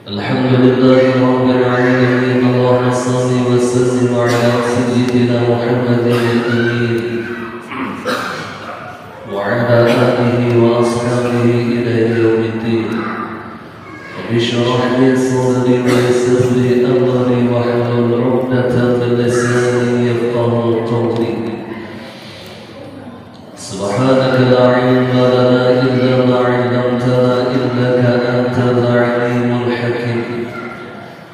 الحمد لله رب العالمين. اللهم صل وسلم على سيدنا محمد الأمين وعلى آله وأصحابه إلى يوم الدين. رب اشرح لي صدري ويسر لي أمري واحلل عقدة من لساني يفقهوا قولي. سبحانك لا علم لنا إلا ما علمتنا إنك أنت العليم الحكيم.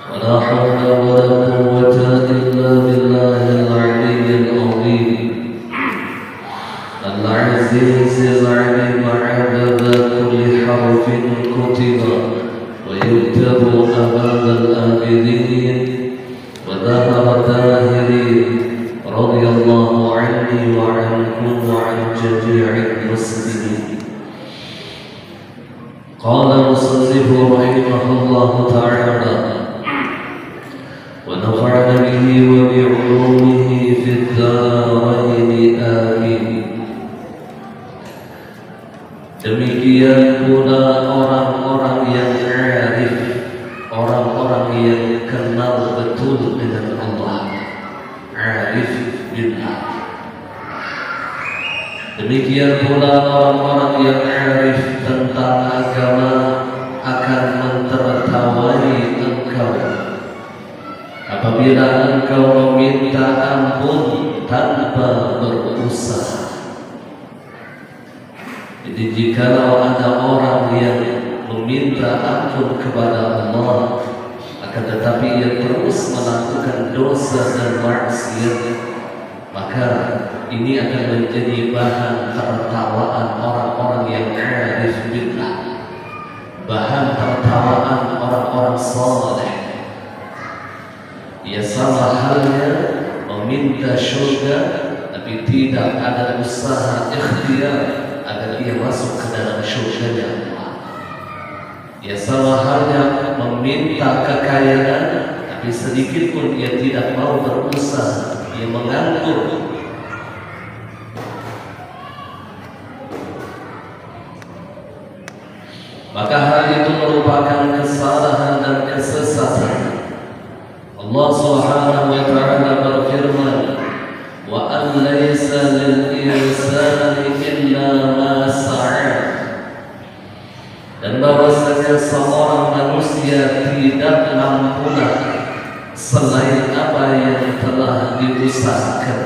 ولا حول ولا قوة إلا بالله العلي العظيم العزيز العليم عدد كل حرف كتب ويكتب أمام الآبدين وذهب الداهرين. رضي الله عني وعنكم وعن جميع المسلمين. قال المصنف رحمه الله تعالى: ونفعنا به وبعلومه في الدارين آمين. Demikian pula orang-orang yang arif, orang-orang yang kenal betul dengan Allah, arif billah. Demikian pula orang-orang yang arif tentang agama akan mentertawai engkau apabila engkau meminta ampun tanpa berusaha. Jadi jikalau ada orang yang meminta ampun kepada Allah akan tetapi ia terus melakukan dosa dan maksiat, maka ini akan menjadi bahan tertawaan orang-orang yang arif billah, bahan tertawaan orang-orang saleh. Ia sama halnya meminta surga tapi tidak ada usaha ikhtiar agar ia masuk ke dalam surganya Allah. Ia sama halnya meminta kekayaan tapi sedikit pun ia tidak mau berusaha, ia menganggur. Maka hal itu merupakan kesalahan dan kesesatan. Allah Subhanahu wa taala berfirman, wa an laysa lil insani illa ma sa'a. Dan bahwasanya seorang manusia tidak mampulah selain apa yang telah diusahakan.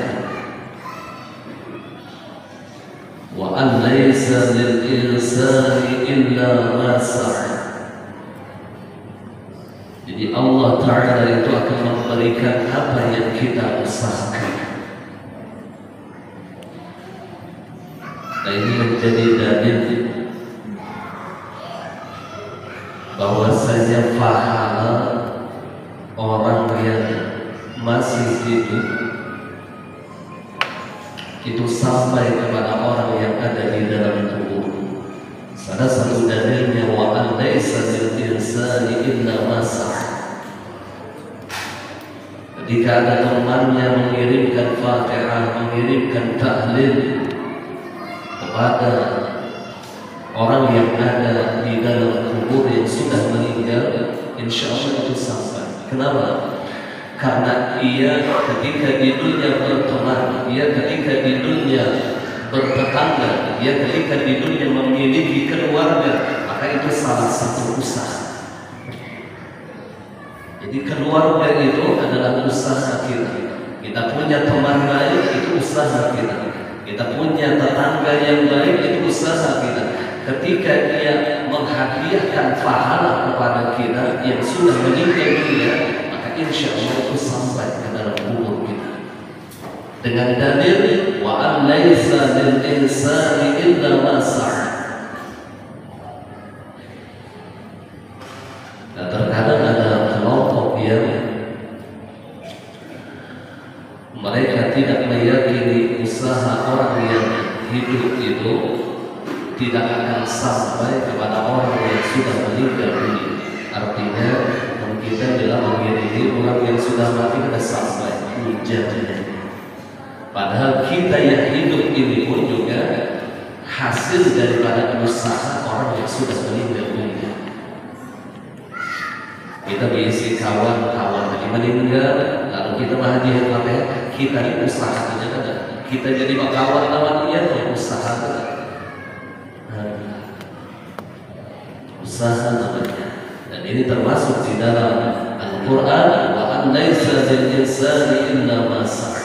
Wa an laysa lil insani illa ma sa'a. Jadi Allah Ta'ala itu akan memberikan apa yang kita usahakan. Nah, ini menjadi dalil bahwasanya pahala orang yang masih hidup itu sampai kepada orang yang ada di dalam kubur. Salah satu dalilnya wa an laysa lil insani illa ma sa'a. Ketika ada temannya mengirimkan Fatihah, mengirimkan tahlil kepada orang yang ada di dalam kubur yang sudah meninggal, insya Allah itu sampai. Kenapa? Karena ia ketika di dunia berteman, ia ketika di dunia bertetangga, ia ketika di dunia memiliki keluarga, maka itu salah satu usaha. Jadi keluarga itu adalah usaha kita. Kita punya teman baik, itu usaha kita. Kita punya tetangga yang baik, itu usaha kita. Ketika dia menghadiahkan pahala kepada kita yang sudah meninggal dunia, maka insya Allah itu sampai ke dalam kubur kita. Dengan dalil wa an laysa lil insani illa ma sa'a. Nah, terkadang ada kelompok yang mereka tidak meyakini usaha orang yang hidup itu tidak akan sampai kepada orang yang sudah meninggal dunia. Artinya kita bila mengiringi orang yang sudah mati sudah sampai hujatnya. Padahal kita yang hidup ini pun juga hasil daripada usaha orang yang sudah meninggal dunia. Kita diisi kawan-kawan lagi meninggal, lalu kita bahagia apa? Kita diusaha aja, kita jadi kawan lawan dia tuh usaha, usaha namanya. Dan ini termasuk di dalam Al-Quran, wa an laisa lil insani illa ma sa'a.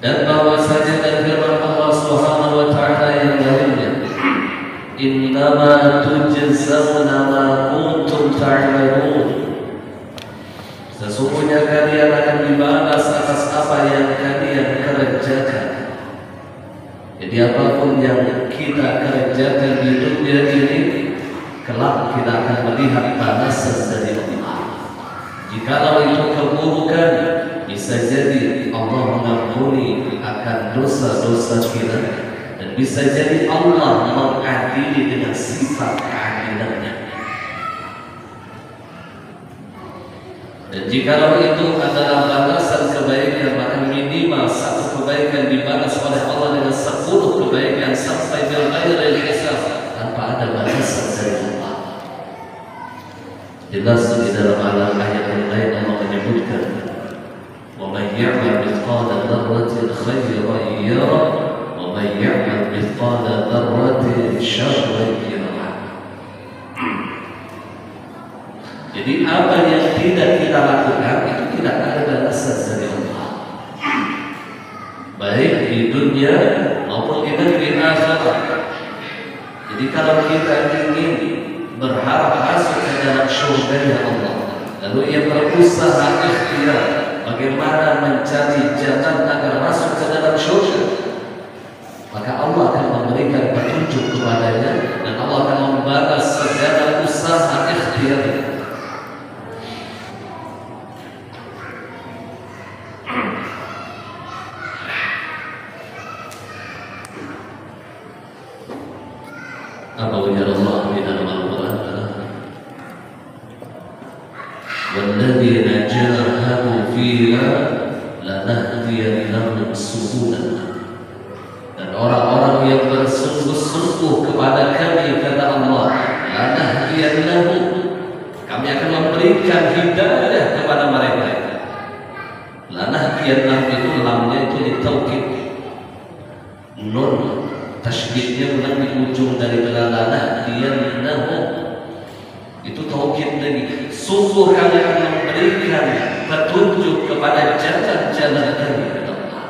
Dan bahwasanya dari firman Allah Subhanahu wa taala yang lainnya, innama tujzauna ma kuntum ta'malun. Sesungguhnya kalian akan dibalas atas apa yang kalian kerjakan. Jadi apapun yang kita kerjakan di dunia ini, kelak kita akan melihat balasan dari Allah. Jikalau itu keburukan, bisa jadi Allah mengampuni akan dosa-dosa kita, dan bisa jadi Allah mengadili dengan sifat keadilannya. Dan jikalau itu adalah balasan kebaikan, maka minimal satu kebaikan dibalas oleh Allah dengan 10 kebaikan sampai bil ghairi hisab, tanpa ada balasan dari Allah. Jelas di dalam ayat yang lain Allah menyebutkan, وَمَنْ يَعْمَلْ مِثْقَالَ ذَرَّةٍ خَيْرًا يَرَهُ وَمَنْ يَعْمَلْ مِثْقَالَ ذَرَّةٍ شَرًّا يَرَهُ. Jadi apa yang tidak kita lakukan itu tidak ada balasan dari Allah, baik di dunia maupun di negeri akhirat. Jadi kalau kita ingin berharap masuk ke dalam surga Allah, lalu ia berusaha ikhtiar bagaimana mencari jalan agar masuk ke dalam surga, maka Allah akan memberikan petunjuk kepadanya dan Allah akan membalas segala usaha ikhtiar. Apa ujar Allah di dalam Al-Quran? وَالَّذِينَ جَاهَدُوا فِينَا لَنَهْدِيَنَّهُمْ سُبُلَنَا. Dan orang-orang yang bersungguh-sungguh kepada kami, kata Allah, لَنَهْدِيَنَّهُمْ, kami akan memberikan hidayah kepada mereka. لَنَهْدِيَنَّهُمْ itu lamnya itu ditaukid, nun tasydidnya ulang di ujung dari لَنَهْدِيَنَّهُمْ itu taukid lagi. Sungguh kami akan memberikan petunjuk kepada jalan-jalan kami, kata Allah.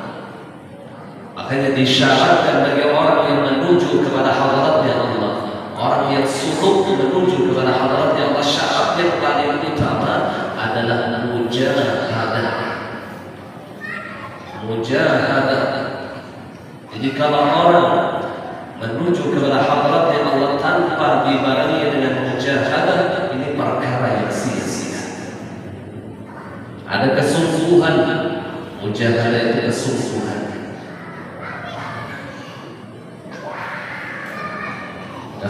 Makanya disyaratkan bagi orang yang menuju kepada hadiratnya Allah, orang yang suluk menuju kepada hadiratnya Allah, syarat yang paling utama adalah mujahadah. Mujahadah. Jadi kalau orang menuju kepada hadiratnya Allah tanpa dibarengi dengan mujahadah, ini perkara yang sia-sia. Ada kesungguhan, mujahadah itu kesungguhan.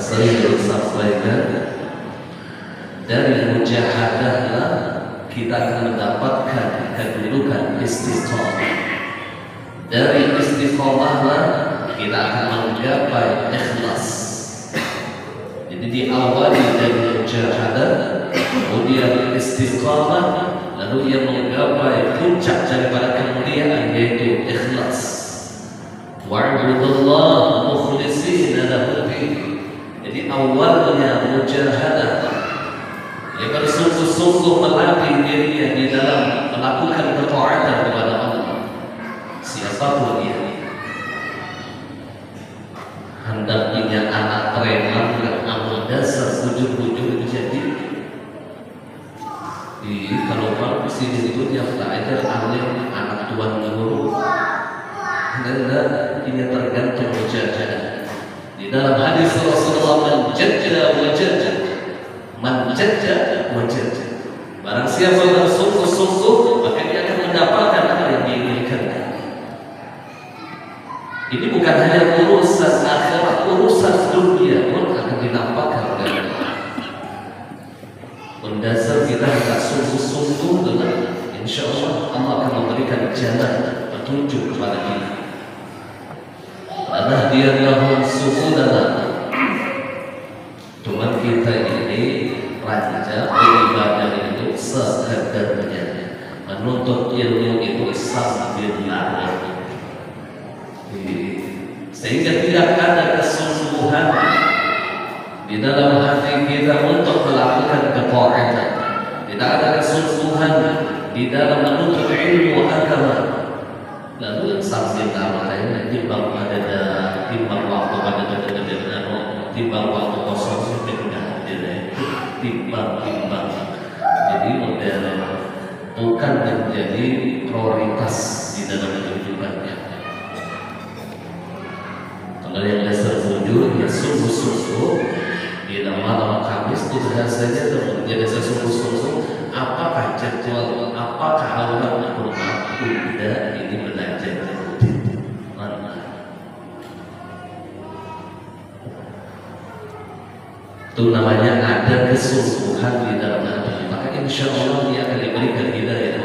Sering disampaikan, dari mujahadahlah kita akan mendapatkan kedudukan istiqamah. Dari istiqamahlah kita akan menggapai ikhlas. Jadi diawali dari mujahadah, kemudian istiqamah, lalu ia menggapai puncak daripada kemuliaan, yaitu ikhlas. Wa'budullaha mukhlishina lahu-d-din. Jadi awalnya mujahadah, ia bersungguh-sungguh melatih dirinya di dalam melakukan ketaatan kepada Allah. Siapapun dia, hendak punya anak preman yang amal dasar ujung-ujung jadi kalau mau sini itu dia belajar alim anak tuan guru, hendak ini tergantung mujahadah. Di dalam hadis Rasulullah, man-jadda wajadda, man-jadda wajadda. Barang siapa bersungguh-sungguh, maka dia akan mendapatkan apa yang diinginkannya. Ini bukan hanya urusan akhirat, urusan dunia pun akan dinampakkan oleh Allah. Mendasar kita tidak sungguh-sungguh dengan, insya Allah Allah akan memberikan jalan petunjuk kepada kita. Karena dia dalam suhunan. Cuman kita ini raja beribadah itu sekadarnya, menuntut ilmu itu sambillah, sehingga tidak ada kesungguhan di dalam hati kita untuk melakukan ketaatan. Tidak ada kesungguhan di dalam menuntut ilmu agama. Lalu sambillah makanya timbang waktu timbang waktu kosong sudah hadir, timbang. Jadi model bukan menjadi prioritas di dalam kehidupannya. Kalau yang dasar sujud ya sungguh-sungguh di dalam malam Kamis itu biasanya menjadi sesungguh-sungguh. Apakah jadwal, apakah orang bermakna ini belajar mana? Itu namanya ada kesungguhan di dalam hati. Maka insya Allah dia akan diberikan hidayah.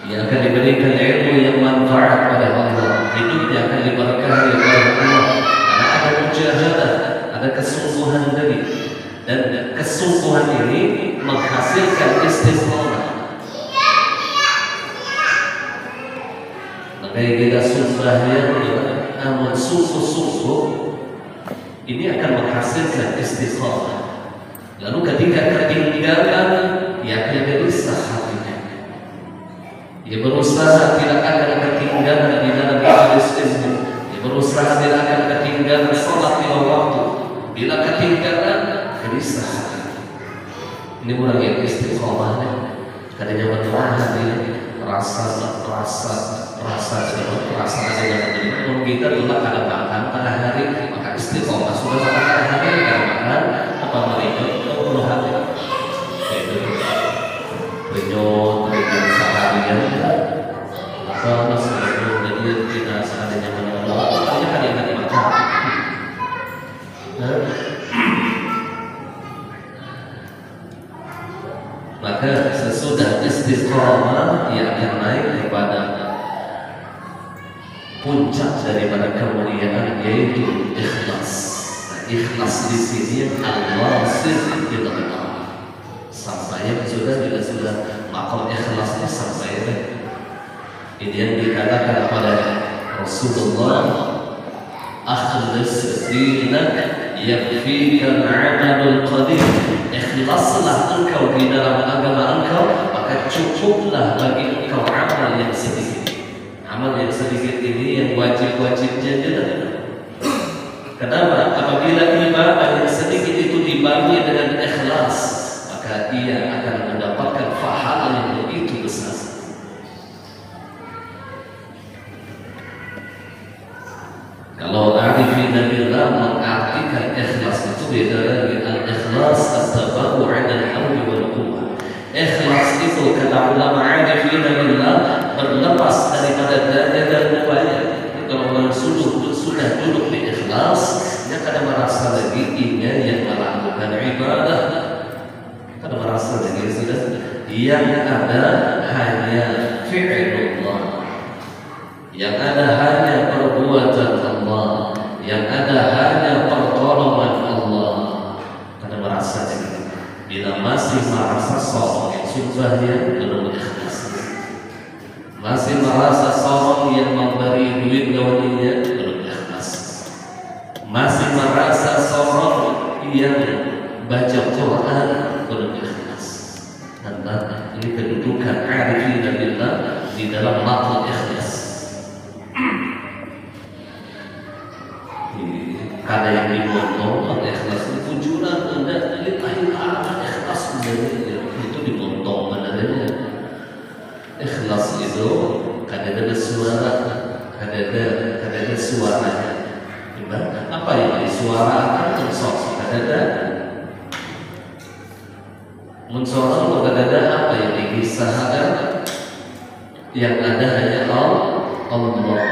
Dia akan diberikan ilmu yang manfaat pada Allah. Hidupnya akan diberkahi oleh Allah. Karena ada mujahadah, ada kesungguhan tadi. Dan kesungguhan ini menghasilkan istiqomah. Makanya kita sumbahnya namun sungguh-sungguh ini akan menghasilkan istiqomah. Lalu ketika ketinggalan, dia akan gelisah hatinya. Dia berusaha tidak akan ketinggalan di dalam majelis ilmu. Dia berusaha tidak akan ketinggalan salat lima waktu. Bila ketinggalan, gelisah hati. Ini orang yang istiqomahnya. Kadang berdoa hati, rasa dengan kita telah kadang makan tengah hari, maka istiqomah sudah tengah hari kadang makan apa mereka perlu hati itu penyot seharian apa sebelum dia tidak seadanya menolak hanya hari-hari makan. Maka sesudah istiqomah ia akan naik kepada puncak daripada kemuliaan, yaitu ikhlas. Nah, ikhlas di sini al-wasil ilallah. Sampai sudah makom ikhlasnya sampai ini yang dikatakan kepada Rasulullah, akhlis dinak yakfika amalul qadim. Ikhlaslah engkau di dalam agama engkau, maka cukuplah bagi engkau amal yang sedikit. Amal yang sedikit ini yang wajib-wajibnya jelas. Kenapa? Apabila ibadah yang sedikit itu dibagi dengan ikhlas, maka ia akan mendapatkan pahala yang begitu besar. Kalau arifin billah mengartikan ikhlas itu beda lagi. Al-ikhlas at-tabawu 'ala al-hawli wal quwwah. Ikhlas itu kata ulama arifin billah berlepas daripada daya dan upaya. Kalau orang sudah duduk di ikhlas, dia kadang merasa lagi ingin yang melakukan ibadah, kadang merasa lagi sudah yang ada hanya fi'lullah, yang ada hanya perbuatan Allah, yang ada hanya pertolongan Allah. Kadang merasa lagi bila masih merasa seorang yang sumbahnya belum ikhlas, masih merasa seorang yang memberi duit gawaninya belum ikhlas, masih merasa seorang yang baca Quran belum ikhlas. Dan ini kedudukan arifin billah di dalam makhluk ikhlas. Karena yang dimontong ikhlas itu tujuan anda lillahi ta'ala, ikhlas itu dimontong benar-benar. Ikhlas itu kadang ada suara, kadang ada suaranya. Apa yang disuarakan mensos, kadang mensorong, kadang apa yang dikisahkan, yang ada hanya Allah.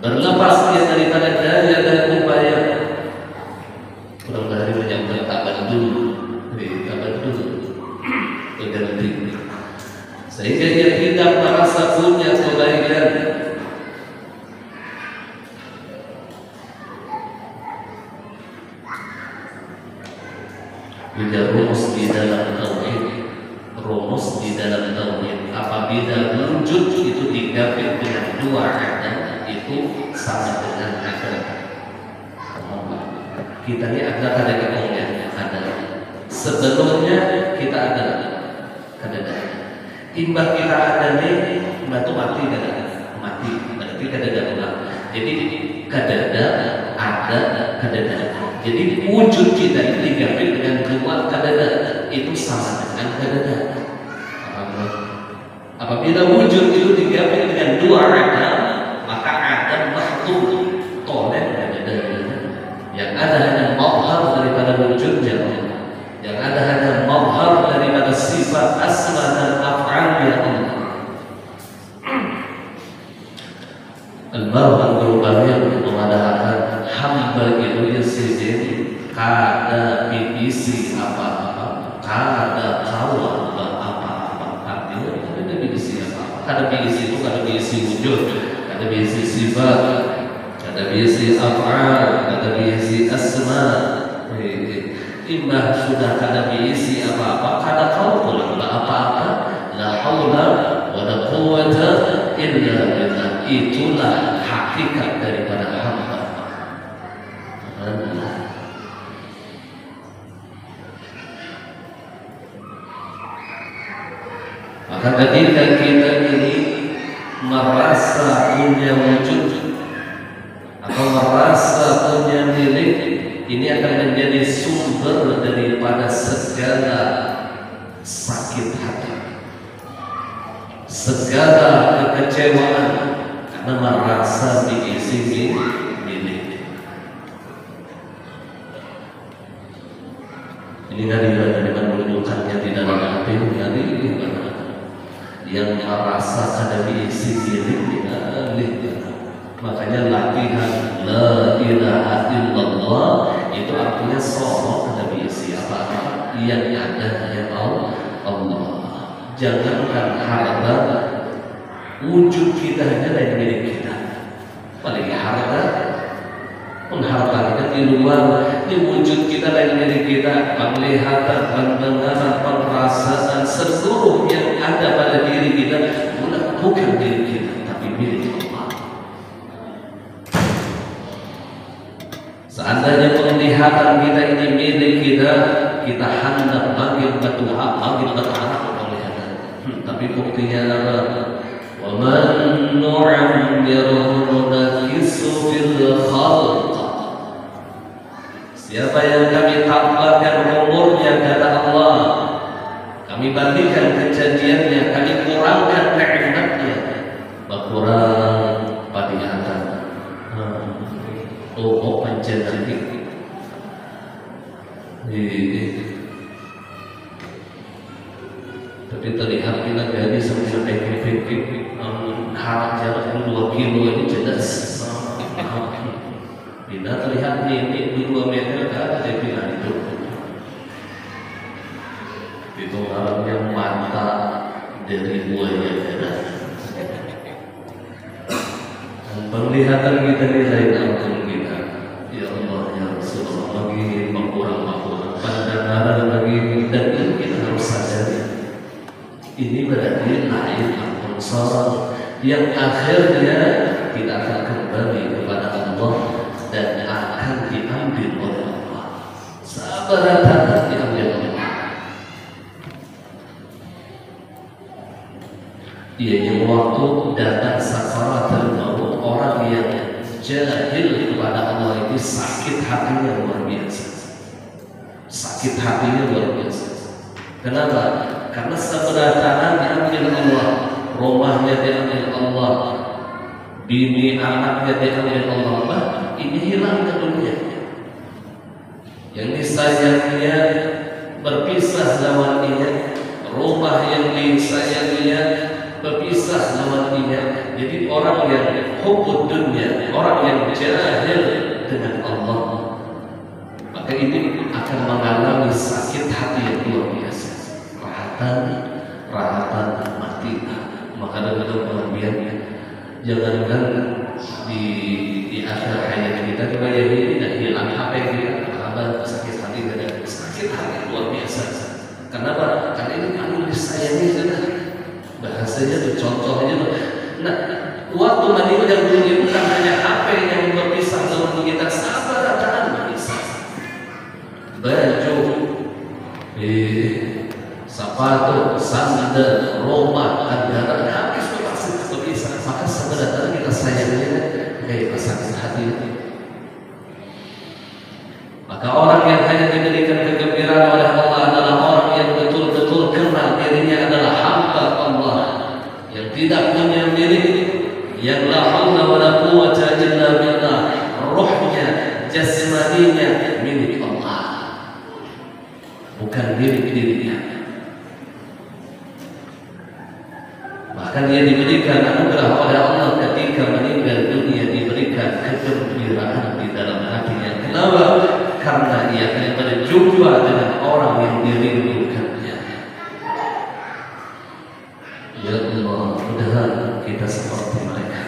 Berlepas dia daripada daya dan upaya. Kurang dari menyambut taban dulu, taban dulu. Berganti sehingga dia tidak merasa punya kebaikan. Bila rumus di dalam tauhid, rumus di dalam tauhid, apabila wujud itu digabung dengan dua ada, itu sama dengan ada. Kita ini ada kadang-kadangnya ada. Sebelumnya kita ada kadang-kadang. Imbang kita ada nih, batu mati kadang-kadang mati, berarti kadang-kadang. Jadi kadang-kadang ada kadang-kadang. Jadi wujud kita ini digabung dengan dua kadang-kadang, itu sama dengan kadang-kadang. Apabila wujud itu digabung dengan dua ada, maka ada makhluk toleh kadang-kadang. Yang ada hanya mazhar daripada wujudnya, yang ada hanya mazhar daripada sifat asma dan af'alnya Allah. Al-Marhum Al-Bariyan mengatakan hamba itu yasidin kada diisi apa-apa, kada kawa apa-apa. Artinya kada diisi apa-apa. Kada diisi itu kada diisi wujud, kada diisi sifat, kada diisi af'al, kada diisi asma. Imah sudah kada diisi apa-apa, kada kawa apa-apa. La haula wa la quwwata illa billah. Itulah hakikat daripada hamba. Maka ketika kita ini merasa punya wujud atau merasa punya milik, ini akan menjadi sumber daripada segala sakit hati, segala kekecewaan, karena merasa diisi milik. Ini dari menunjukkannya di dalam hati dari yang merasa ada diisi milik. Makanya latihan la ilaha illallah itu artinya sorot ada diisi apa-apa yang ada ya Allah. Jangankan harta, wujud kita hanya dari milik kita. Apalagi harta, harta kita di luar, ini wujud kita dari milik kita. Penglihatan, pendengaran, perasaan, seluruh yang ada pada diri kita bukan milik kita, tapi milik Allah. Seandainya penglihatan kita ini milik kita, kita hendak panggil Tuhan, panggil berharap penglihatan. Tapi buktinya apa? وَمَنْ نُعَمِّرْهُ نُنَكِّسْهُ فِي الْخَلْقِ. Siapa yang kami tambahkan umurnya kata Allah, kami bagikan kejadiannya, kami kurangkan nikmatnya, berkurang penglihatan. Oh penjelasan tapi terlihat kita dari sampai harap jarak 2 kilo ini jelas. Bila terlihat ini 2 meter ke atas dia bilang itu orangnya mata dari buaya darah. Penglihatan kita ini lain ampun kita. Ya Allah ya Rasulullah, bagi berkurang pendengaran lagi, dan ini kita harus sadari. Ini berarti lain ampun sorot yang akhirnya kita akan kembali kepada Allah dan akan diambil oleh Allah. Sabar akan diambil oleh Allah. Yaitu waktu datang sakaratul maut, orang yang jahil kepada Allah itu sakit hatinya luar biasa. Sakit hatinya luar biasa. Kenapa? Karena seberatan diambil Allah, rumahnya diambil Allah, bini anaknya diambil Allah, ini hilang ke dunia. Yang disayangnya berpisah lawannya, rumah yang disayanginya berpisah lawannya. Jadi orang yang hubud dunia, orang yang jahil dengan Allah, maka ini akan mengalami sakit hati yang luar biasa. rahatan mati. Maka dengan kemudian jangankan di akhir hayat kita ini tidak hilang HP kita, kabar sakit hati dan sakit hati luar biasa. Kenapa? Karena ini paling disayangi sudah. Bahasanya tuh contohnya tuh. Nah, waktu meninggal dunia bukan hanya HP yang berpisah dengan kita, sahabat berpisah. Baju, sepatu, sandal, rumah, kendaraan habis berpisah. Maka sebenarnya kita sayangnya kayak sakit hati. Maka orang yang hanya diberikan kegembiraan oleh Allah adalah orang yang betul-betul kenal dirinya adalah hamba Allah, yang tidak punya milik, yang la haula wala quwwata illa billah, ruhnya, jasmaninya milik Allah, bukan milik dirinya. Bahkan dia diberikan anugerah oleh Allah ketika meninggal dunia, diberikan kegembiraan di dalam hatinya. Kenapa? Karena ia akan berjumpa dengan orang yang dirindukannya. Ya Allah, mudah-mudahan kita seperti mereka.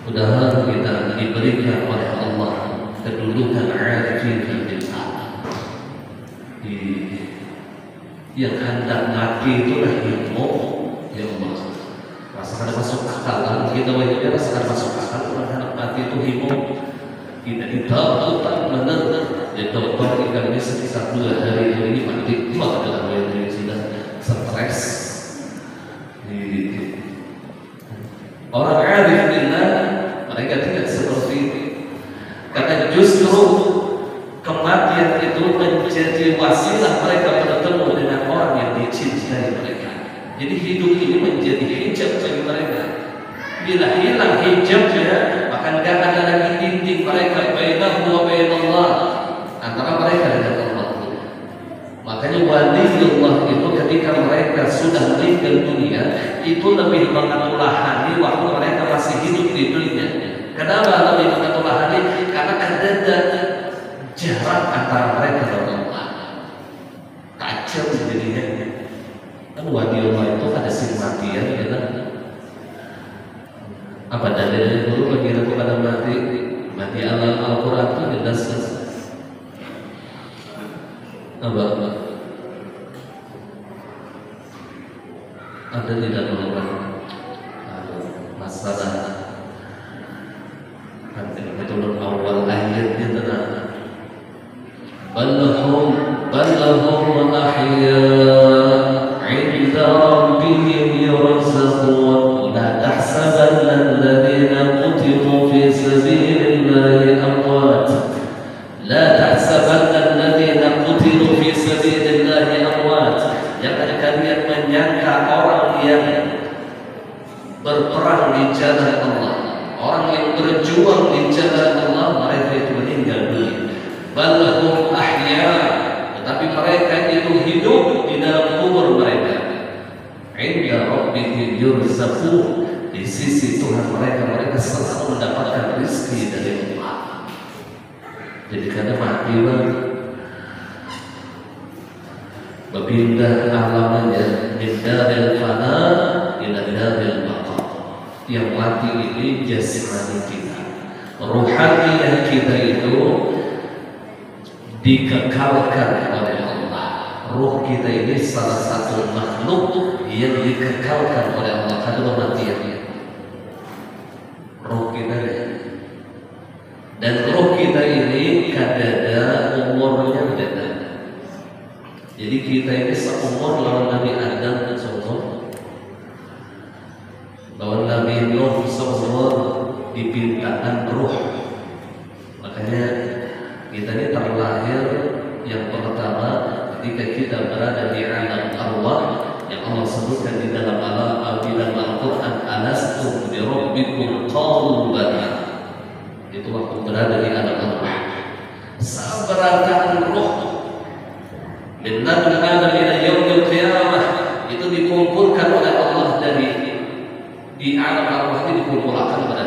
Mudah-mudahan kita diberikan oleh Allah kedudukan arifin billah. Yang hendak mati itulah ilmu. Ya Allah, rasakan masuk akal. Kita wajib rasakan masuk akal. Orang hendak mati itu ilmu. Kita ditakutan benar. Jadi dokter ikan ini sekitar 2 hari ini mati. Maka dalam yang sudah stres. Orang arif billah mereka tidak seperti itu. Karena justru kematian itu menjadi wasilah mereka bertemu dengan orang yang dicintai mereka. Jadi hidup ini menjadi hijab bagi mereka. Bila hilang hijabnya, maka tidak ada lagi dinding mereka bainahu wa bainallah, antara mereka dengan Allah. Makanya waliullah itu ketika mereka sudah meninggal dunia itu lebih mengatulahani waktu mereka masih hidup di dunia. Kenapa lebih mengatulahani? Karena ada jarak antara mereka dan Allah. Tajam jadinya. Kan waliullah itu ada simatian gitu. Apa dalilnya dulu bagi aku pada mati Al-Quran itu jelas. Apa? Ada di dalam Al-Quran masalah betul awal ayatnya tentang ballahum ahya 'inda rabbihim yurzaqun la tahsabanna alladhina qutilu fi sabilillahi amwat la tahsabanna alladhina qutilu fi sabilillahi amwat. Jangan kalian menyangka orang yang berperang di jalan Allah, orang yang berjuang di jalan Allah mereka itu meninggal dunia. Ballahum ahya, tetapi mereka itu hidup di dalam kubur mereka. Inda rabbihim yurzaqun, di sisi Tuhan mereka selalu mendapatkan rezeki dari Allah. Jadi kadang mati berpindah alamnya min daril fana ila daril baqa. Yang mati ini jasmani kita, ruhaniyah kita itu dikekalkan oleh Allah. Ruh kita ini salah satu makhluk yang dikekalkan oleh Allah. Kada kematian ruh kita dan ruh kita ini kadada umurnya beda. Jadi kita ini seumur lawan Nabi Adam dan seumur lawan Nabi Nuh, seumur dipintakan ruh. Makanya kita ini terlahir yang pertama ketika kita berada di alam arwah yang Allah sebutkan di dalam Al-Quran, alastu bi rabbikum qalu bala. Itu waktu berada di alam arwah. Sabarakan ruh min ladun Adam ila yaumil qiyamah itu dikumpulkan oleh Allah dari di alam arwah ini dikumpulkan pada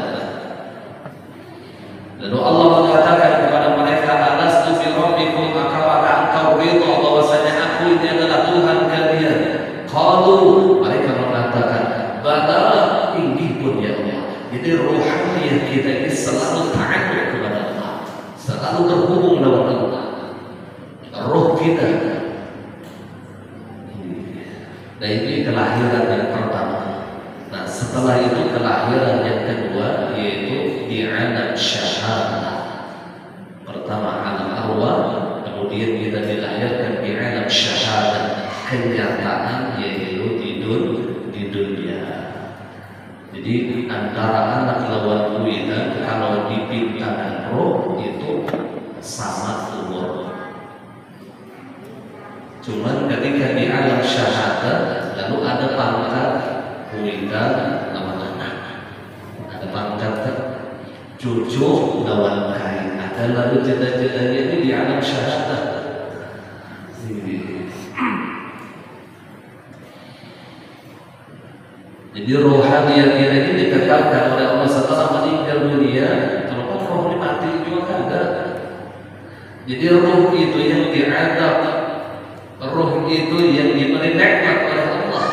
lalu Allah mengatakan kepada mereka, alastu bi rabbikum, apakah engkau ridha bahwasanya aku ini adalah Tuhan kalian? Qalu Jadi rohani kita ini selalu ta'alluq kepada Allah, selalu terhubung dengan Allah. Roh kita. Nah ini kelahiran yang pertama. Nah setelah itu kelahiran yang kedua yaitu di alam syahadah. Pertama alam arwah, kemudian kita dilahirkan di alam syahadah, kenyataan yaitu di dunia. Jadi antara anak lawan kita kalau dipintakan roh itu sama umur. Cuman ketika di alam syahadah lalu ada pangkat wida lawan anak, ada pangkat cucu lawan kai, ada lalu jeda-jedanya ini di alam syahadah. Jadi rohani yang kita ini dikekalkan oleh Allah setelah meninggal dunia. Kalau roh ini mati juga kagak. Jadi roh itu yang diadab, roh itu yang diberi nikmat oleh Allah.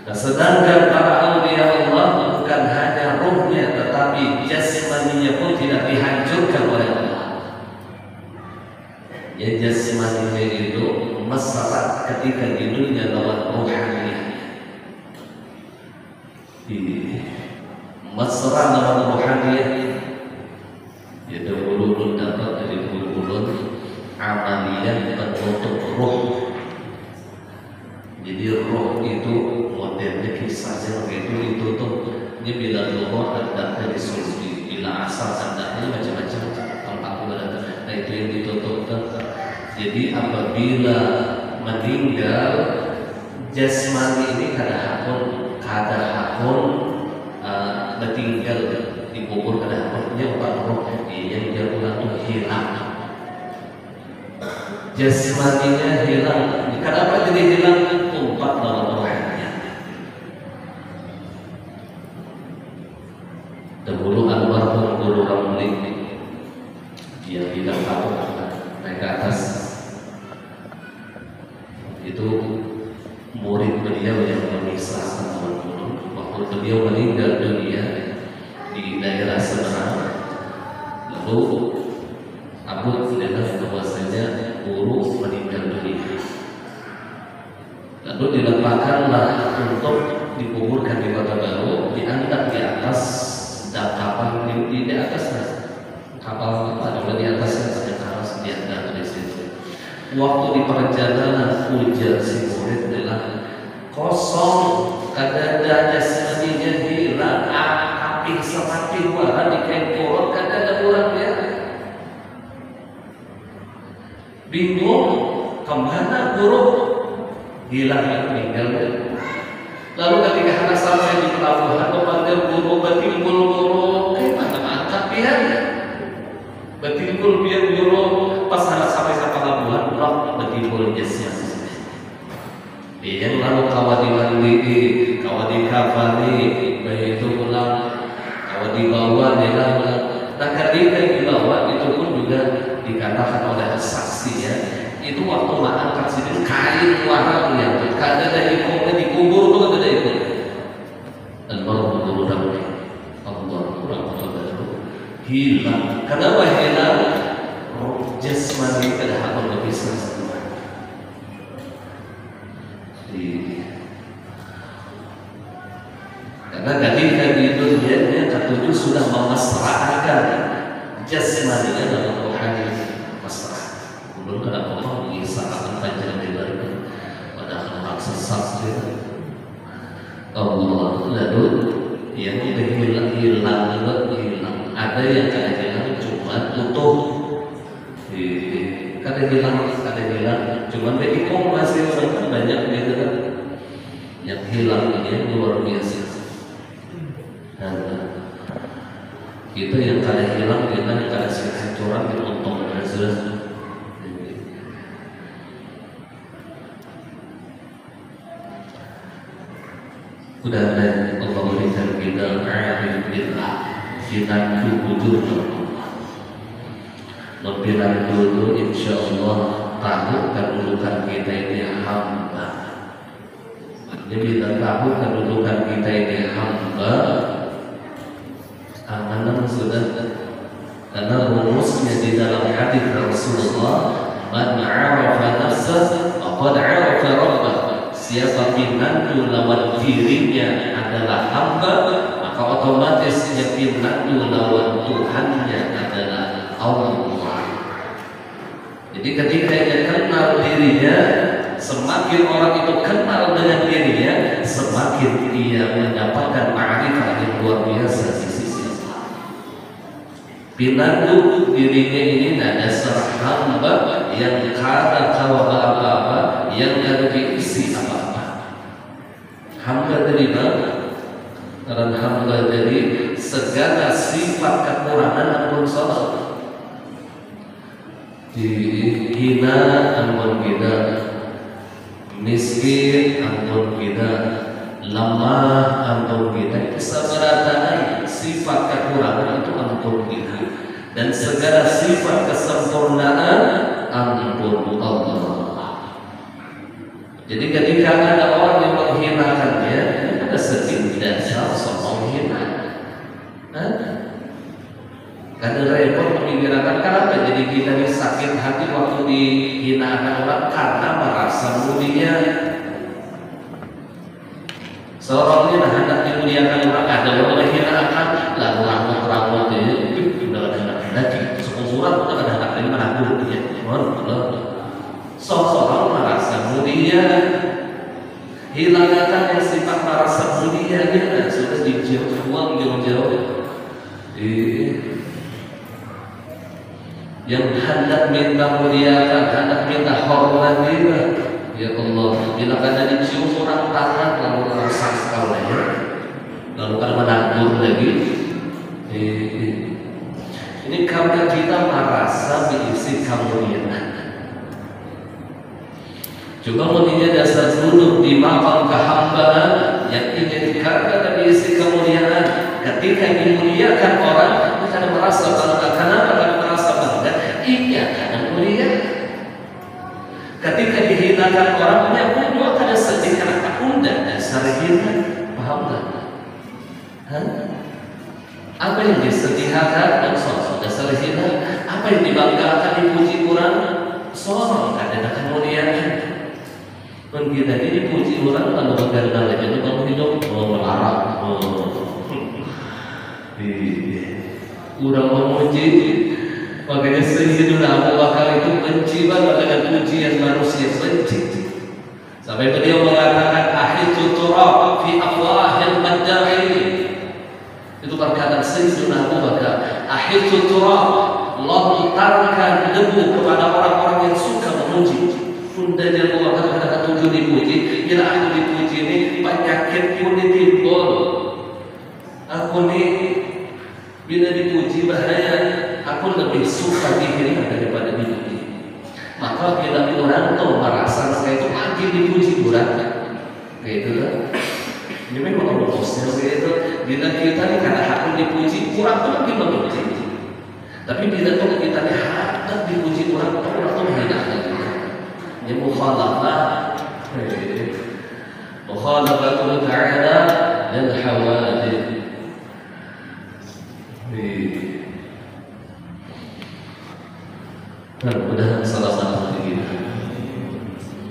Nah, sedangkan para aulia Allah bukan hanya rohnya, tetapi jasmaninya pun tidak dihancurkan oleh Allah. Ya jasmaninya itu mesra ketika di dunia lawan rohani. Mesra lawan rohani. Ya dahulu dapat dari ulun amaliyah penutup roh. Jadi roh itu modelnya kisah itu ditutup. Ini bila roh ada dari surga, bila asal ada macam-macam tempat ibadah. Nah itu yang ditutup. Jadi apabila meninggal jasmani ini kada hakun meninggal dikubur kada hakunnya obat roh yang dia pulang tuh hilang, jasmaninya hilang. Kenapa jadi hilang? Umpat lawan rohnya. Dahulu almarhum Guru Ramli dia bilang tahu naik ke atas itu murid beliau yang memisahkan teman-teman waktu beliau meninggal dunia di daerah Semarang. Lalu Abu bilang bahwasanya guru meninggal dunia. Lalu diletakkanlah untuk dikuburkan di Kota Baru, diangkat di atas kapal di atas kapal apa ada di atasnya ada kapal diangkat di situ. Waktu di perjalanan ujar si murid bilang kosong, kada ada jasmaninya hilang, api seperti warna di kain koran, kada ada orangnya. Bingung kemana guru, hilang meninggal. Lalu ketika anak sampai di pelabuhan memanggil guru, batinggul guru, mana mantap ya, batinggul biar guru. Pas anak sampai ke pelabuhan, roh batinggul jasnya. Yang lalu kawadi mandi, kawadi kafani, bayi itu pulang, kawadi bawa dia lalu. Nah ketika dibawa itu pun juga dikatakan oleh saksi ya. Itu waktu angkat sini kain warna yang kada ada ikumnya dikubur tuh kada ada ikum. Dan baru guru ramai Allah kurang hilang. Kenapa hilang? Jasmani kada hakun lebih sama. Karena ketika di dunia ketujuh sudah memasrahkan jasmaninya dalam rohani masrah. Belum kena Allah di saat panjang diberikan pada hal sesat Allah. Lalu yang hilang. Ada yang kada hilang cuma utuh. Kada hilang cuma beikong masih orang kan banyak gitu kan. Yang hilang ini luar biasa. Kita yang kada hilang, kita yang kada hancuran, kita untung jelas. Sudah ada Allah berikan kita arif billah, kita jujur kepada Allah. Lebih dulu insya Allah tahu kedudukan kita ini hamba. Ini kita tahu kedudukan kita ini hamba, amanah sudah. Karena rumusnya di dalam hadis Rasulullah, man 'arafa nafsahu faqad 'arafa rabbah. Siapa pinandu lawan dirinya adalah hamba, maka otomatis dia pinandu lawan Tuhannya adalah Allah. Jadi ketika dia kenal dirinya, semakin orang itu kenal dengan dirinya, semakin dia mendapatkan ma'rifah yang luar biasa di sisi Allah. Pinandu dirinya ini ada seorang hamba yang kada tahu apa-apa, yang tidak diisi apa-apa. Hamba dari mana? Karena hamba dari segala sifat kekurangan pun salah. Dihina ampun kita, miskin ampun kita, lemah ampun kita, kesabaran sifat kekurangan itu ampun kita, dan segala sifat kesempurnaan ampun Allah. Jadi ketika ada orang yang menghinakannya, ada sedih dasar soal menghina. Karena repot memikirkan kenapa jadi kita ini sakit hati waktu dihinakan orang karena merasa mulia. Seorang ini hendak dimuliakan orang, ada orang menghinakan, lalu ramah itu udah hendak seumuran udah hendak ini mana dulu ya, seorang merasa mulia, hilangkan yang sifat merasa mulia dia sudah dijauh jauh-jauh. Yang hendak minta muliakan, hendak minta hormat dia, ya Allah, bila kada dicium orang tangan lalu langsung sekali ya, lalu kada menanggur lagi. Ini karena kita merasa diisi kemuliaan. Coba melihat dasar duduk di makam kehambaan yang ingin karena diisi kemuliaan. Ketika dimuliakan orang, kita merasa bangga. Kenapa kita merasa bangga? Iya karena mulia. Ketika dihinakan orangnya pun juga ada sedih karena undang dasar hina. Paham tak? Apa yang disedihakan dan sosok dasar hina? Apa yang dibanggakan dipuji kurang? Sorong ada kemuliaan. Pun kita ini dipuji orang lalu bagaimana lagi itu kamu hidup melarang. Kurang memuji. Makanya Sayyidina Abu Bakar itu benci banget dengan pujian manusia, benci. Sampai beliau mengatakan ahitu turab fi afwahil madda'i. Itu perkataan Sayyidina Abu Bakar, ahitu turab, lontarkan debu kepada orang-orang yang suka memuji. Pundanya Abu Bakar kata tujuh dipuji, bila aku dipuji ini penyakit pun ditimbul. Aku ini bila dipuji bahaya, aku lebih suka dihina daripada dipuji. Maka bila orang tuh merasa saya itu lagi dipuji kurang, kayak itu kan? Ini memang rumusnya kayak itu. Bila kita ini karena aku dipuji kurang tuh lagi memuji. Tapi bila tuh kita ini hendak dipuji kurang tuh menghina lagi. Ini mukhalafah, mukhalafatul ta'ala dan hawadith. Mudah-mudahan salah satu kita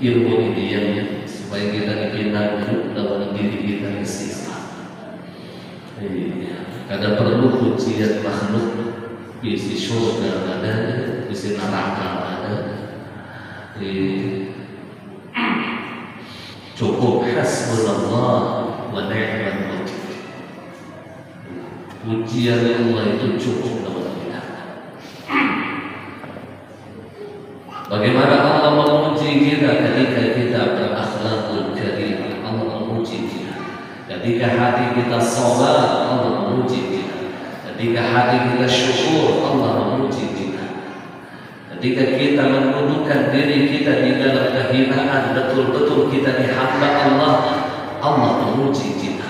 ilmu ini yang supaya kita dipinang dalam diri kita istiqamah. Kadang perlu pujian makhluk, isi surga ada, isi neraka ada. Cukup hasbunallah wa ni'mal wakil. Pujian Allah itu cukup dalam kita. Bagaimana Allah memuji kita ketika kita berakhlakul karim, Allah memuji kita. Ketika hati kita salat, Allah memuji kita. Ketika hati kita syukur, Allah memuji kita. Ketika kita menundukkan diri kita di dalam kehinaan, betul-betul kita dihamba Allah, Allah memuji kita.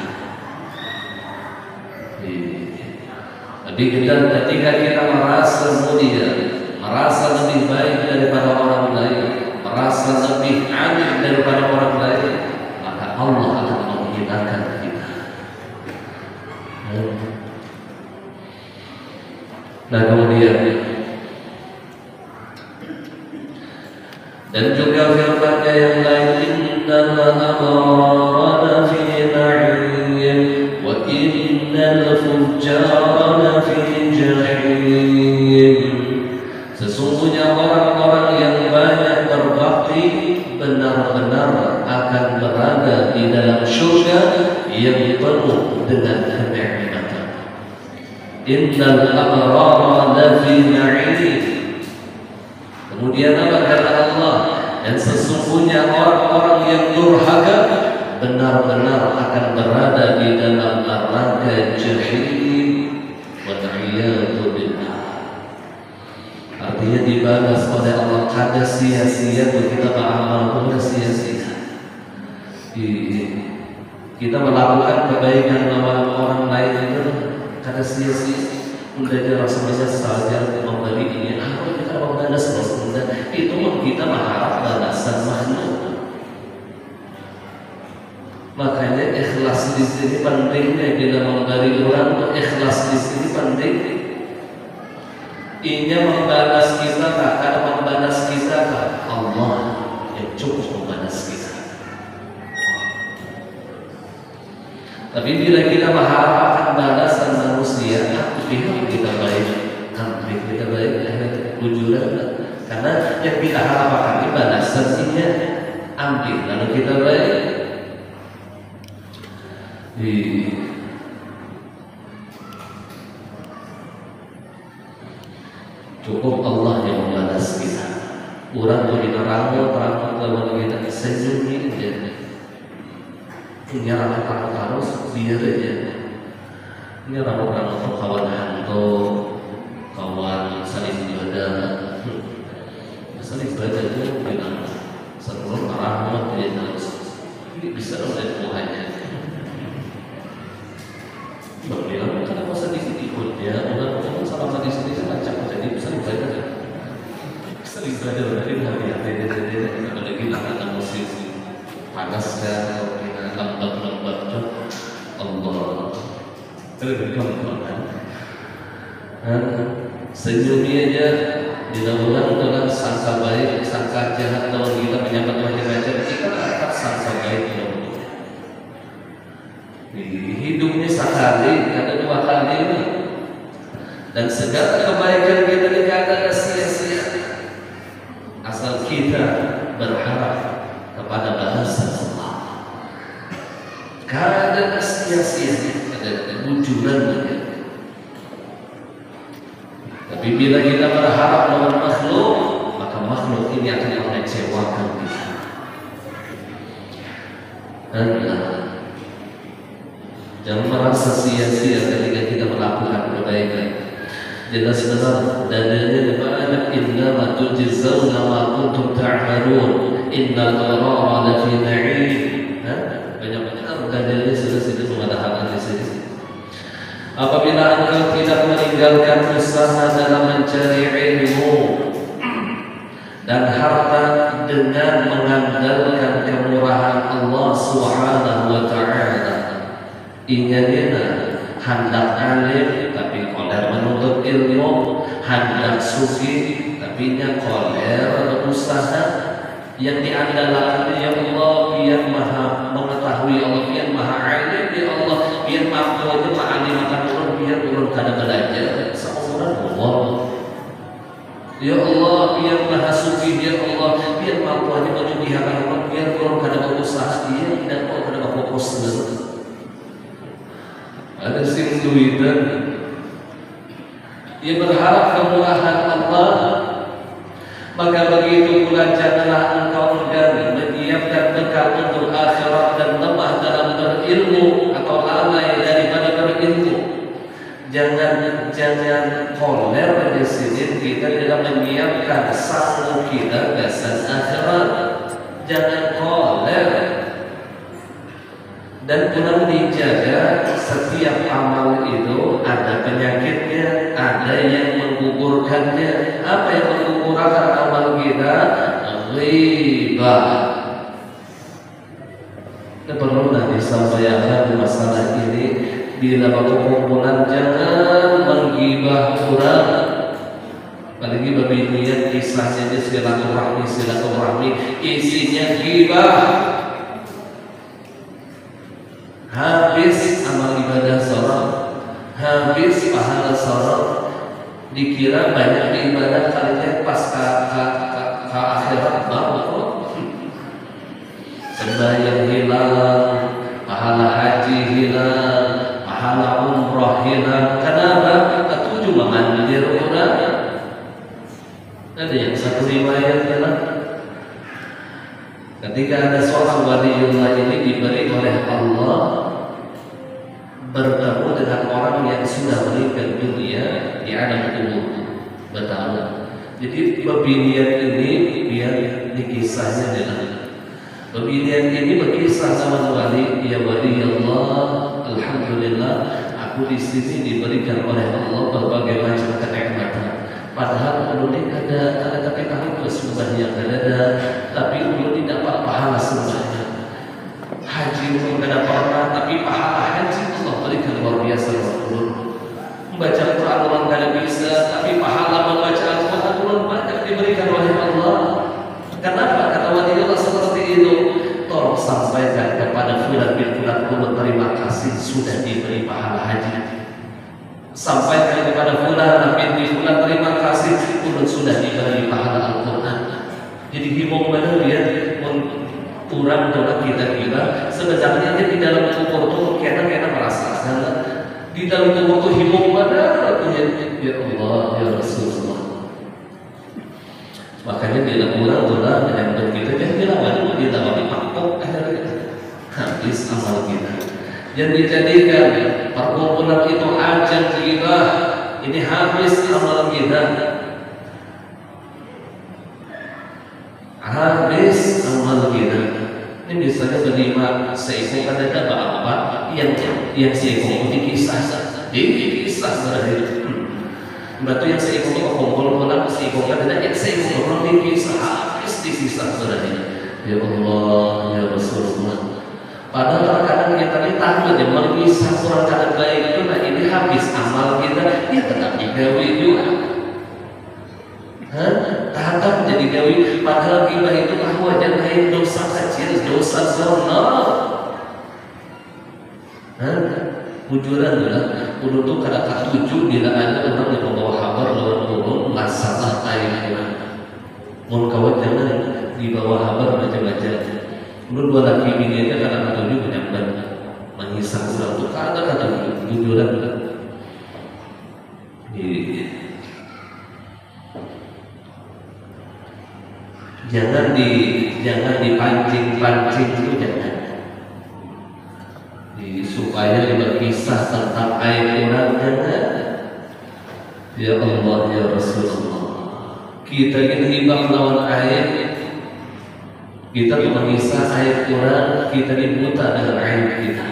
Jadi ketika kita merasa mulia, merasa lebih baik daripada orang lain, merasa lebih alim daripada orang lain, maka Allah akan menghinakan kita. Nah kemudian dan juga firman-Nya yang lain, innal abrara fi na'im wa innal fujjara fi jahim. Sesungguhnya orang-orang yang banyak berbakti benar-benar akan berada di dalam surga yang penuh dengan kenikmatan. Innal abrara lafi na'im. Kemudian apa kata Allah? Dan sesungguhnya orang-orang yang durhaka benar-benar akan berada di dalam neraka jahim. Wa ta'iyatu billah. Artinya dibalas oleh Allah. Kada sia-sia kita beramal, kada sia-sia. Kita melakukan kebaikan sama orang lain itu kada sia-sia. Menjadi rasa menyesal dia memberi ini, aku kita membalas benda itu kita mengharap balasan makhluk. Makanya ikhlas di sini pentingnya bila memberi orang itu ikhlas di sini penting. Inya membalas kita, tak membalas kita Allah yang cukup membalas kita. Tapi bila kita mengharap akan balasan manusia, pihak kita baik, hampir kita baik, tujuan. Karena yang kita harapkan balasan ini ambil, lalu kita baik. Cukup Allah yang membalas kita. Orang tu di neraka, terang lawan kita senyum dia. Ini orang harus biar aja. Ini orang-orang untuk kawan hantu, kawan saling ibadah. Saling ibadah itu bilang seluruh rahmat dia harus bisa oleh Tuhannya. Bilang kenapa sedikit ikut ya? Orang selama di sini kan macam jadi bisa ibadah. Saling ibadah berarti hati-hati dia apalagi anak musik panas dan lembat-lembat Allah tergempar. Senyumnya aja dilakukan dengan sangka baik, sangka jahat kalau kita menyambut macam-macam kita akan sangka baik hidupnya sekali, ada 2 kali dan segala kebaikan kita tidak ada sia-sia asal kita berharap kepada balasan Allah. Kada sia-sia, ada bujuran. Tapi bila kita berharap lawan makhluk, maka makhluk ini akan mengecewakan kita. Jangan merasa sia-sia ketika kita melakukan kebaikan. Jelas-jelas dalilnya bagaimana innama tujzauna ma kuntum ta'malun innal abrara lafi na'im. Banyak-banyak dalilnya sudah mengatakan di sini. Apabila engkau tidak meninggalkan usaha dalam mencari ilmu dan harta dengan mengandalkan kemurahan Allah Subhanahu wa taala, ingatnya hendak alim tapi koler menuntut ilmu, hendak suci tapi nya koler berusaha. Yang diandalkan ya Allah, biar maha mengetahui Allah, biar maha alim ya Allah, biar mampu aja ma'alimakan orang, biar orang kada belajar seorang Allah. Ya Allah, biar maha suci ya Allah, biar mampu aja menyucikan orang, biar orang kada berusaha, dia tidak mau kada fokus. Ada sing duitan ia berharap kemurahan Allah, maka begitu pula janganlah engkau enggan menyiapkan bekal untuk akhirat dan lemah dalam berilmu atau lalai daripada berilmu. Jangan koler di sini kita dalam menyiapkan sanggup kita dasar akhirat. Jangan koler. Dan kurang dijaga setiap amal itu ada penyakitnya, ada yang menggugurkannya. Apa yang menggugurkan amal kita? Ghibah. Ini perlu sampaikan masalah ini bila perkumpulan jangan menggibah orang, apalagi bagi niat kisahnya silaturahmi isinya gibah, habis amal ibadah sholat, habis pahala sholat, dikira banyak ibadah kalinya pas ke akhirat baru sembahyang hilang, pahala haji hilang, pahala umroh hilang. Kenapa? Ketujuh memandir orang. Ada yang satu riwayat bilang, ketika ada seorang waliullah ini diberi oleh Allah bertemu dengan orang yang sudah meninggal dunia di alam kubur bertahun. Jadi pembinian ini biar dikisahnya dalam pembinian ini berkisah sama wali, ya wali Allah, alhamdulillah aku di sini diberikan oleh Allah berbagai macam kenikmatan. Padahal belum ada tapi tahu sembahnya ada, tapi belum dapat pahala sembahnya. Haji belum ada pernah, tapi pahala haji Allah berikan luar biasa. Membaca Quran orang tidak bisa, tapi pahala membaca Al-Quran belum banyak diberikan oleh Allah. Kenapa? Kata wali Allah seperti itu. Tolong sampaikan kepada fulan bin fulan terima kasih sudah diberi pahala haji. Sampaikan kepada fulan bin fulan terima kasih sudah diberi pahala Al-Quran. Jadi himbau mana dia kurang dalam kita sebenarnya di dalam kubur itu kita merasakan di dalam kubur itu himbau mana ya Allah ya Rasulullah. Makanya bila kurang dengan kita jangan dilawan dilawani makhluk habis amal kita. Yang dijadikan perkumpulan itu ajang ghibah, ini habis amal kita. Habis amal kita. Ini misalnya berlima seekor ada apa yang seekor dikisah berarti. Berarti yang seekor itu kumpul-kumpulan seekor ada yang seekor dikisah habis dikisah berarti. Ya Allah ya Rasulullah. Padahal terkadang kita ini takut ya mengisah kurang kadang baik itu, nah ini habis amal kita, ya tetap digawi juga. Tetap jadi gawi. Padahal ghibah itu wajar lain dosa kecil, dosa zonal. Bujuran lah, udah tuh kada ketujuh bila ada orang yang membawa kabar lawan turun masalah air. Mun kawat jangan dibawa kabar macam-macam. Menurut dua laki bini aja kadang ketujuh benar-benar mengisah kurang itu kadang bujuran juga. Jangan dipancing itu jangan. Supaya berkisah tentang aib orang jangan. Ya Allah ya Rasulullah. Kita ini hibah lawan aib. Kita mengisah aib orang, kita dibuta dengan aib kita.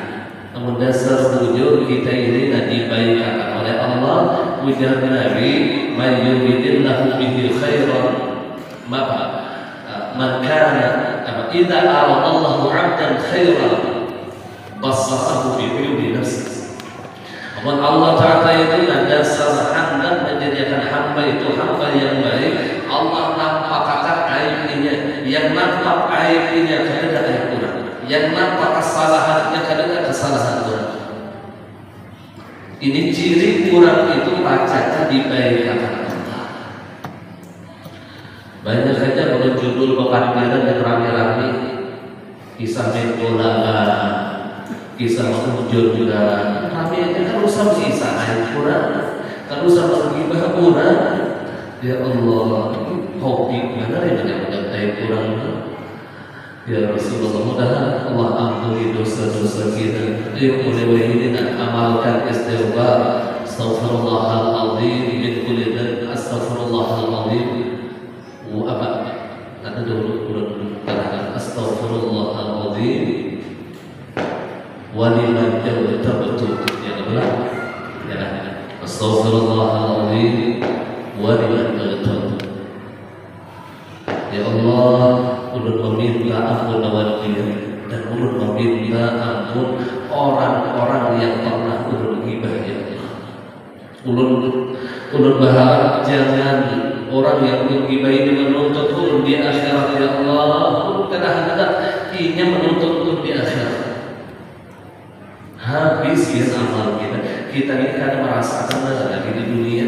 Namun dasar wujud kita ini dibaikkan oleh Allah. Ujar Nabi, "Man yuridillahu bihi khairan, man kana idza arada Allahu 'abdan khairan, basarahu fi qulubi nafsi." Namun Allah Ta'ala itu dasar hendak menjadikan hamba itu hamba yang baik. Allah nampakkan aibnya, yang nampak aibnya kadang aib kurang, yang nampak kesalahannya kadang kesalahan kurang. Ini ciri kurang itu pacatnya dibaikkan Allah. Banyak saja kalau judul pekanbaran yang rame-rame, kisah bola, kisah mengunjur juga rame aja kan usah kisah aib kurang, kan usah bergibah kurang. Ya Allah, hobi mana yang banyak aib kurang. Ya Rasulullah, mudah-mudahan Allah ampuni dosa-dosa kita. Ayo mulai ini dan amalkan istighfar. Astaghfirullahaladzim min kulli dzanb, astaghfirullahaladzim. Apa? Ada dulu astaghfirullahaladzim. Wa liman tabtu. Ya Allah. Ya. Astaghfirullahaladzim. Ya Allah, ulun meminta ampun lawan dia dan ulun meminta ampun ulun berharap jangan orang yang menggibah ini menuntut ulun di akhirat. Ya Allah, ulun kadang-kadang ingin menuntut ulun di akhirat. Habis ya amal kita. Kita ini kadang merasakan lagi di dunia,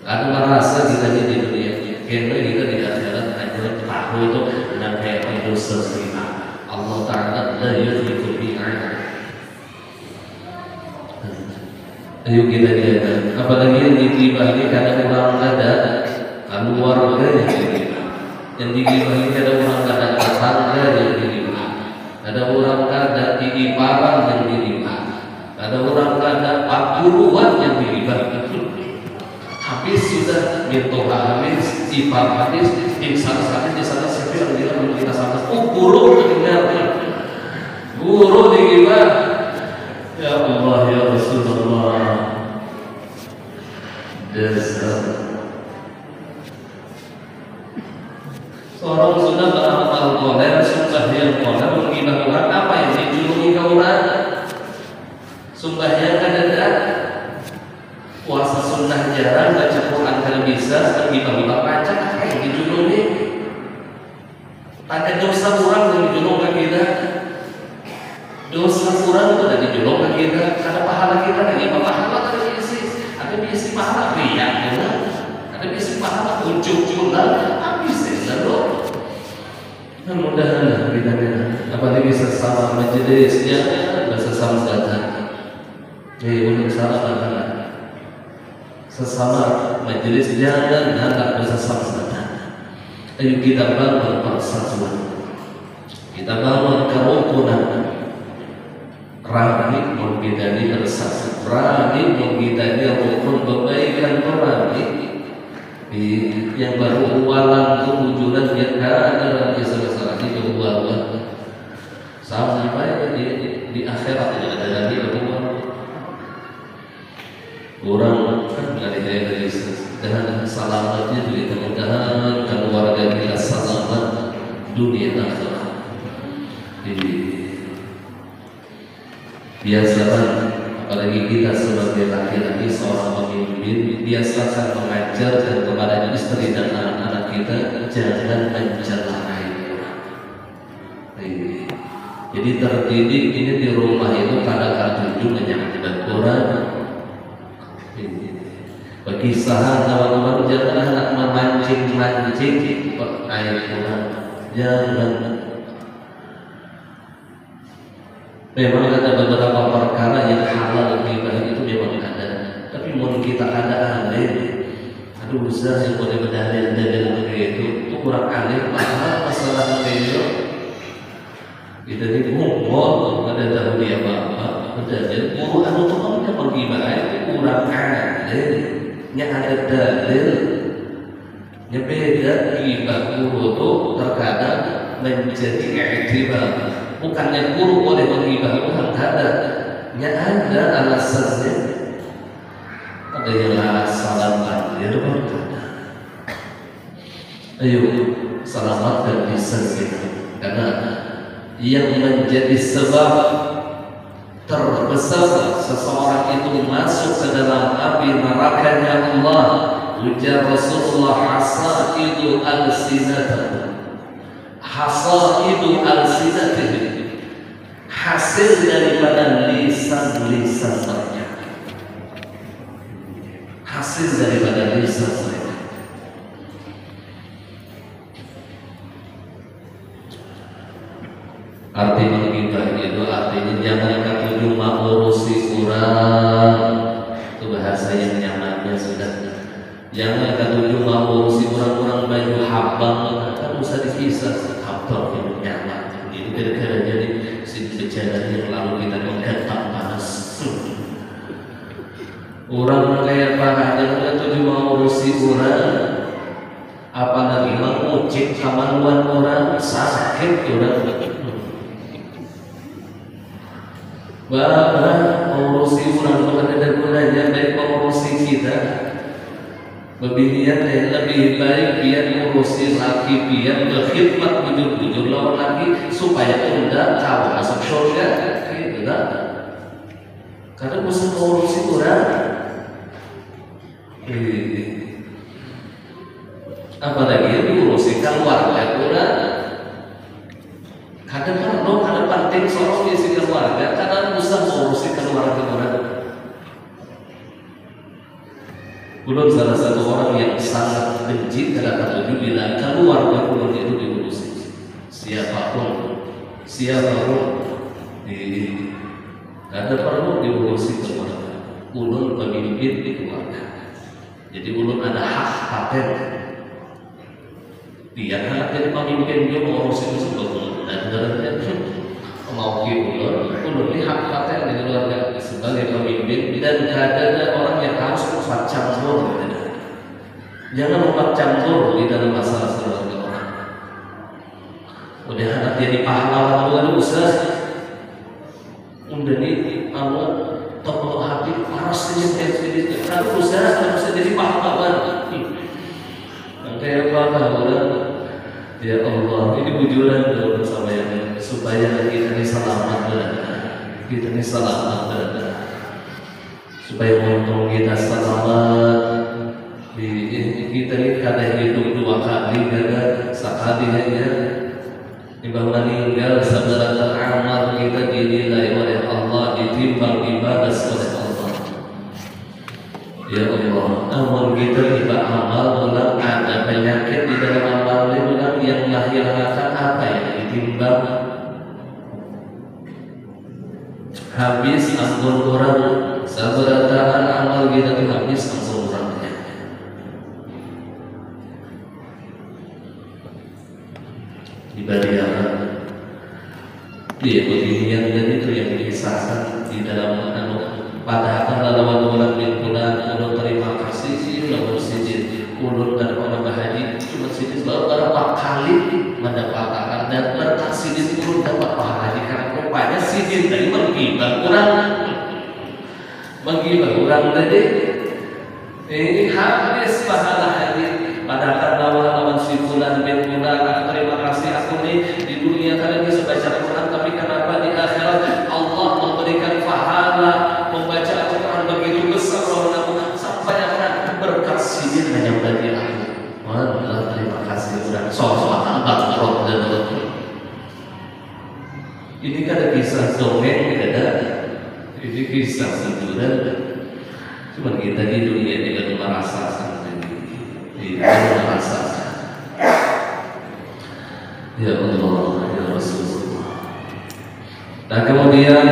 kadang merasa kita ini di dunia. Karena kita di akhirat hanya tahu itu dan kayak dosa zina. Allah Taala la yughfiru bi'an. Ayo kita lihat, apalagi yang digibah ini kadang orang ada keluarga yang digibah ini ada orang ada tetangga yang digibah, ada orang ada iparan yang digibah, ada orang ada pakuruan yang digibah. Habis sudah mintoha habis, ipar habis, insan habis, di sana siapa yang bilang kita sama? Guru meninggal, guru digibah. Ya Allah ya Rasulullah, dasar seorang sudah beramal koler, sumpah yang koler menggibah orang, apa yang dijuluki ke orang? Sumpahnya kadang-kadang puasa sunnah jarang, baca Quran kalau bisa, menggibah baca apa yang dijuluki? Tanda dosa orang yang dijuluki kita. Dosa kurang itu dari dijolong kita, ada pahala kita lagi, pahala ada diisi pahala riak, ada diisi pahala ujung-ujung habis lalu. Mudah-mudahan kita apalagi sesama majelisnya, sesama datang. Untuk salah datang, sesama majelis jangan hendak bersama datang. Ayo kita bangun persatuan, kita bangun kerukunan. Rani membidani bersatu, rani membidani rukun kebaikan, rani yang baru walang kewujudan yang ada dalam salah itu walang sampai di akhirat tidak ada lagi orang kan nggak dari dengan selamatnya juga mudah-mudahan keluarga kita selamat dunia dan akhirat. Biasakan apalagi kita sebagai laki-laki seorang pemimpin, biasakan mengajarkan kepada istri dan anak-anak kita jangan mencela orang. Jadi terdidik ini di rumah itu kadang-kadang menyakitkan orang. Perkisahan teman-teman, jangan anak memancing-mancing air orang, jangan. Memang ada beberapa perkara yang halal ghibah itu memang ada, tapi mau kita ada aneh, ada usaha yang boleh berdalil begitu, itu kurang aneh. Padahal masalah itu kita ini ngomong ada tahu dia apa, berdalil. Quran itu kan memang ghibah itu kurang aneh, nya ada dalil, nya beda. Ghibah guru itu terkadang menjadi i'tibar. Bukannya guru boleh menghibah Tuhan, ada alasannya. Ada yang salam bandir, ayo selamatkan lisan kita, karena yang menjadi sebab terbesar seseorang itu masuk ke dalam api nerakanya Allah, ujar Rasulullah, hasaidu al-sinatihim, hasil daripada lisan-lisan mereka, hasil daripada lisan mereka. Arti menghibah itu artinya jangan katuju urusi orang, itu bahasa yang nyamannya sudah. Jangan katuju urusi orang-orang baju habang, kan usah dikisah habang yang nyaman. Itu kira-kira jadi kejadian yang lalu kita menghentak panas. Orang kayak apa jangan tujuh urusi orang, apalagi mengucik kemaluan orang, sakit orang. Bapak urusi orang bukan ada gunanya, baik mengurusi kita. Berbinian lebih baik biar ngurusi laki, biar berkhidmat bujur-bujur lawan laki supaya unda tahu masuk surga, gitu kan? Karena usah ngurusi orang, apalagi diurusi keluarga kurang. Kadang-kadang ada penting soal isi keluarga karena usah mengurusi keluarga orang. Belum salah satu orang yang sangat benci terhadap bila keluarga belum itu diurusi. Siapapun ada perlu diurusi keluarga. Ulun pemimpin di keluarga. Jadi ulun ada hak paten. Dia kan jadi pemimpin dia mengurusi itu sebelum dan mau ulun ini hak paten di keluarga sebagai pemimpin dan ada orang yang harus membuat campur. Jangan membuat campur di dalam masalah keluarga orang. Udah anak jadi pahlawan luar usaha. Udah nih Allah tokoh hati paras sedikit kalau usaha harus jadi pahlawan. Kayak apa orang? Ya Allah, ini bujuran dulu sama yang supaya kita ini selamat kita ini selamat supaya untung kita selamat kita ini kada hidup dua kali kada sekali aja timbang meninggal seberat amal kita dinilai oleh Allah ditimbang ibadah oleh Allah. Ya Allah, amal kita tiba amal ulang ada penyakit di dalam amal ulang yang melahirkan apa yang ditimbang habis ampun orang sabarataan amal kita itu habis ampun orangnya. Ibadah dia beginian dan itu yang disahkan di dalam padahal lawan bulan bulan ulun terima kasih sih ulun sidin ulun dan orang bahaji cuma sidin beberapa kali mendapatkan dan berkat sidin ulun dapat bahaji karena rupanya sidin tadi menggibah kurang tadi ini habis pahala haji padahal lawan si bulan bin bulan terima kasih aku nih di dunia kalian bisa baca Quran tapi kenapa di akhirat Allah memberikan pahala membaca Al-Quran begitu besar sampai akan berkat sidin menyambati aku. Wah, terima kasih sudah soal bangkrut dan ini kada kisah dongeng kada ini kisah sejuran cuma kita di dunia tidak merasa ya Allah ya Rasulullah. Nah kemudian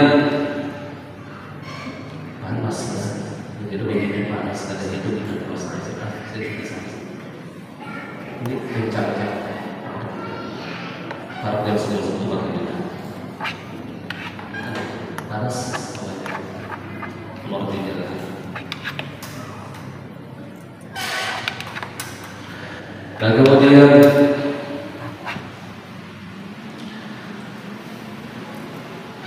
panas itu begini panas ada itu terus ini kencang harap yang semua ini panas keluar tiga lagi. Dan kemudian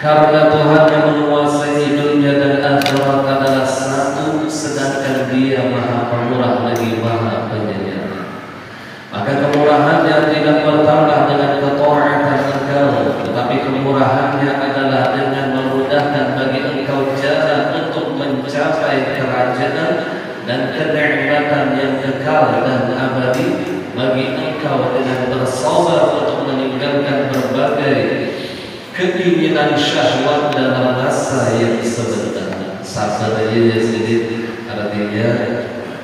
karena Tuhan yang menguasai dunia dan akhirat adalah satu, sedangkan Dia Maha Pemurah lagi Maha Penyayang. Maka kemurahannya tidak bertambah dengan ketaatan engkau, tetapi kemurahannya adalah dengan memudahkan bagi engkau jalan untuk mencapai kerajaan dan kenikmatan yang kekal dan abadi bagi engkau dengan bersabar untuk meninggalkan berbagai keinginan syahwat dalam masa yang sebentar. Sabar aja sedikit artinya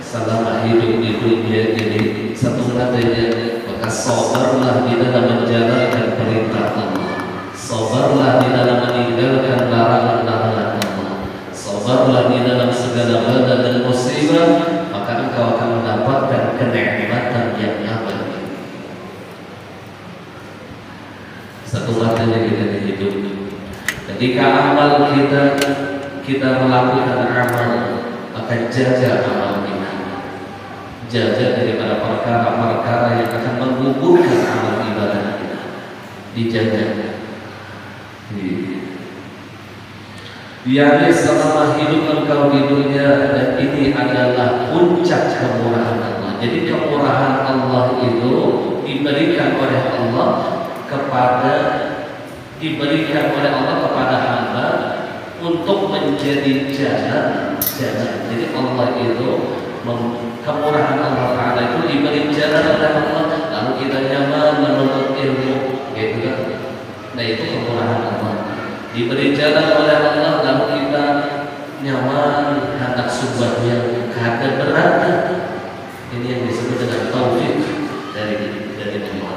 selama hidup di dunia ini satu katanya maka sabarlah di dalam menjalankan perintah Allah, sabarlah di dalam meninggalkan larangan-larangan Allah, sabarlah di dalam segala bala dan musibah, maka engkau akan mendapatkan kenikmatan yang abadi. Satu katanya kita hidup. Ketika amal kita melakukan amal, maka jaga amal kita. Jaga daripada perkara-perkara yang akan menggugurkan amal ibadah kita. Dijaga. Yakni selama hidup engkau di dunia, dan ini adalah puncak kemurahan Allah. Jadi kemurahan Allah itu diberikan oleh Allah kepada hamba untuk menjadi jalan. Jadi Allah itu kemurahan Allah Ta'ala itu diberi jalan oleh Allah, lalu kita nyaman menuntut ilmu, gitu kan? Nah itu kemurahan Allah. Diberi jalan oleh Allah, lalu kita nyaman hendak subahnya kada berat. Ini yang disebut dengan taufik dari Allah.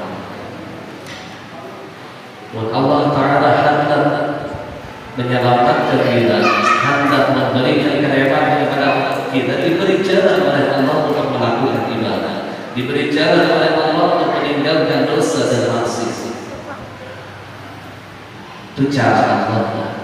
Dan Allah Ta'ala hendak menyelamatkan kita, hendak memberikan kenikmatan kepada kita, diberi jalan oleh Allah untuk melakukan ibadah, diberi jalan oleh Allah untuk meninggalkan dosa dan maksiat. Itu cara Allah.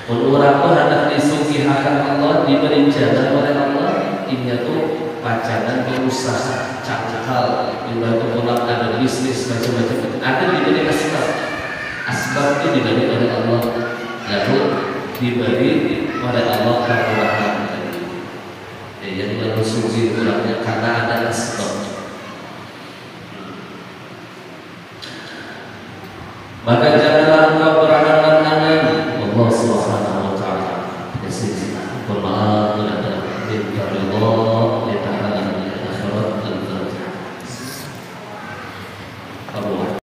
Orang itu hendak disugihakan Allah, diberi jalan oleh Allah. Ini tuh pacaran, berusaha, cakal, dibantu pulang, ada bisnis macam-macam. Ada diberi asbab itu diberi oleh Allah, lalu diberi oleh Allah kemurahan. Yang lalu sugi kurangnya karena ada asbab. Maka janganlah engkau berangan-angan Allah Subhanahu wa Ta'ala. Bermaaf ada minta Allah